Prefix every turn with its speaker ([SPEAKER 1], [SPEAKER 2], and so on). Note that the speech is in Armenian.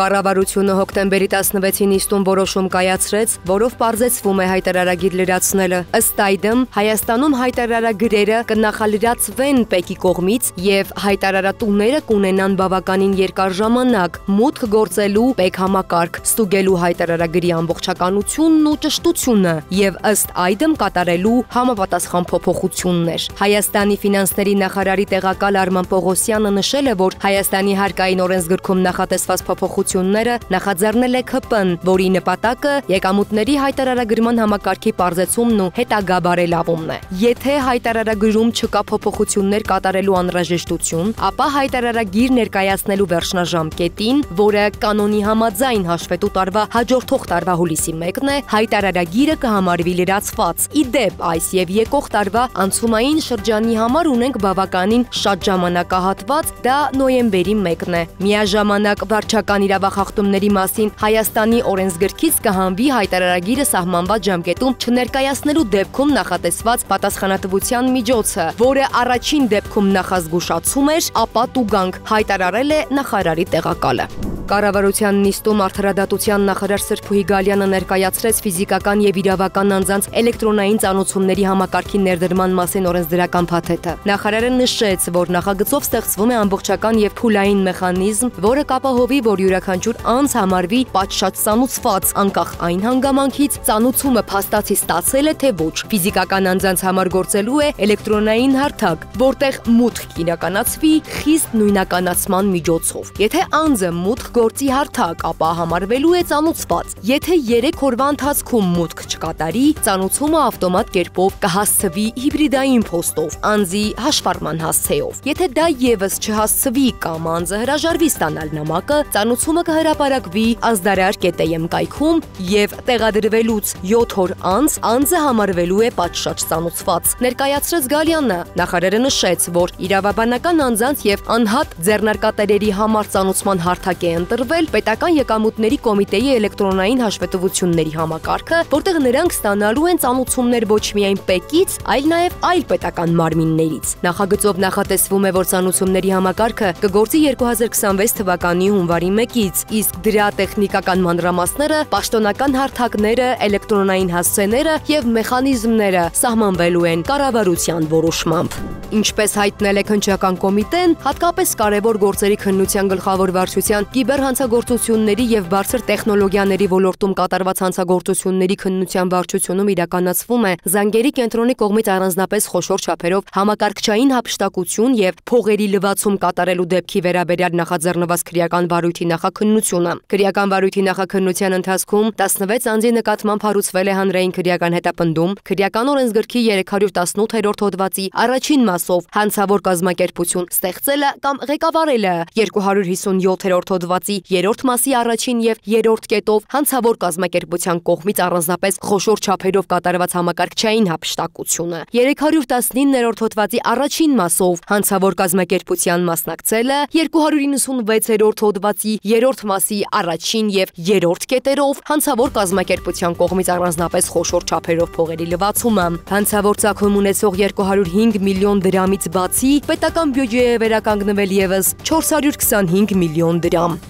[SPEAKER 1] Կառավարությունը հոկտեմբերի 16-ին նիստում որոշում կայացրեց, որով պարզեցվում է հայտարարագիր լրացնելը։ Ըստ այդմ, Հայաստանում հայտարարագրերը կնախալրացվեն ՊԵԿ-ի կողմից եւ հայտարարատուները կունենան բավականին երկար ժամանակ մուտք գործելու ՊԵԿ համակարգ, ստուգելու հայտարարագրի ամբողջականությունն ու ճշտությունը եւ ըստ այդմ կատարելու համապատասխան փոփոխություններ։ Հայաստանի ֆինանսների նախարարի տեղակալ Արման Պողոսյանը նշել է, որ Հայաստանի հարկային օրենսգրքում նախատեսված փոփոխությունները նախաձեռնել է ՔՊ-ն, որի նպատակը եկամուտների հայտարարագրման համակարգի պարզեցումն ու հետագա բարելավումն է։ Եթե հայտարարագրում չկա փոփոխություններ կատարելու անհրաժեշտություն, ապա հայտարարագիր ներկայացնելու վերջնաժամկետին, որը կանոնի համաձայն հաշվետու տարվա հաջորդող տարվա հուլիսի 1-ն է, հայտարարագիրը կհամարվի լրացված։ Ի դեպ, այս եւ եկող տարվա անցումային շրջանի համար ունենք բավականին շատ ժամանակահատված, դա նոյեմբերի 1-ն է։ Միաժամանակ վարչական իրավախախտումների մասին Հայաստանի օրենսգրքից կհանվի հայտարարագիրը սահմանված ժամկետում չներկայացնելու դեպքում նախատեսված պատասխանատվության միջոցը, որը առաջին դեպքում նախազգուշացում էր, ապա տուգանք, հայտարարել է նախարարի տեղակալը։ Կառավարության նիստում արդարադատության նախարար Սրփուհի Գալյանը ներկայացրեց ֆիզիկական եւ իրավական անձանց էլեկտրոնային ծանոթությունների համակարգի ներդրման մասին օրենսդրական փաթեթը։ Նախարարը նշեց, որ նախագծով ստեղծվում է ամբողջական եւ փուլային մեխանիզմ, որը կապահովի, որ յուրաքանչյուր անձ համարվի պատշաճ ծանուցված, անկախ այն հանգամանքից ծանուցումը փաստացի ստացել է թե ոչ։ Ֆիզիկական անձանց համար գործելու է էլեկտրոնային հարթակ, որտեղ մուտք կիրականացվի խիստ նույնականացման միջոցով։ Եթե անձը մուտք գործի հարթակ, ապա համարվելու է ծանուցված։ Եթե 3 օրվա ընթացքում մուտք չկատարի, ծանուցումը ավտոմատ կերպով կհասցվի հիբրիդային փոստով, անձի հաշվառման հասցեով։ Եթե դա եւս չհասցվի կամ անձը հրաժարվի ստանալ նամակը, ծանուցումը կհրապարակվի azdarar.am կայքում եւ տեղադրվելուց 7 օր անց անձը համարվելու է պատշաճ ծանուցված։ Ներկայացրեց Գալյանը, նախարարը նշեց, որ իրավաբանական անձանց եւ անհատ ձեռնարկատերերի համար ծանուցման հարթակ է ընտրվել պետական եկամուտների կոմիտեի էլեկտրոնային հաշվետվությունների համակարգը, որտեղ նրանք ստանալու են ծանուցումներ ոչ միայն ՊԵԿ-ից, այլ նաև այլ պետական մարմիններից։ Նախագծով նախատեսվում է, որ ծանուցումների համակարգը կգործի 2026 թվականի հունվարի 1-ից, իսկ դրա տեխնիկական մանրամասները, պաշտոնական հարթակները, էլեկտրոնային հասցեները եւ մեխանիզմները սահմանվելու են կառավարության որոշմամբ։ Ինչպես հայտնել է քննչական կոմիտեն, հատկապես կարևոր գործերի քննության գլխավոր վարչության կիբերհանցագործությունների եւ բարձր տեխնոլոգիաների ոլորտում կատարված հանցագործությունների քննության վարչությունում իրականացվում է զանգերի կենտրոնի կողմից առանձնապես խոշոր չափերով համակարգչային հափշտակություն եւ փողերի լվացում կատարելու դեպքի վերաբերյալ նախաձեռնված քրեական վարույթի նախաքննությունը։ Քրեական վարույթի նախաքննության ընթացքում 16 անձի նկատմամբ հարուցվել է հանրային քրեական հետապնդում, քրեական օրենսգրքի 318-րդ հոդվածի առաջին մասով հանցավոր կազմակերպություն ստեղծելը կամ ղեկավարելը, 257-րդ հոդվածի 3-րդ մասի առաջին եւ 3-րդ կետով հանցավոր կազմակերպության կողմից առանձնապես խոշոր չափերով կատարված համակարգչային հափշտակությունը, 319-րդ հոդվածի առաջին մասով հանցավոր կազմակերպության մասնակցելը, 296-րդ հոդվածի 3-րդ մասի առաջին եւ 3-րդ կետերով հանցավոր կազմակերպության կողմից առանձնապես խոշոր չափերով փողերի լվացումը, հանցավոր ծագում ունեցող 205 միլիոն դրամից բացի պետական բյուջեը վերականգնվել եւս 425 միլիոն դրամ։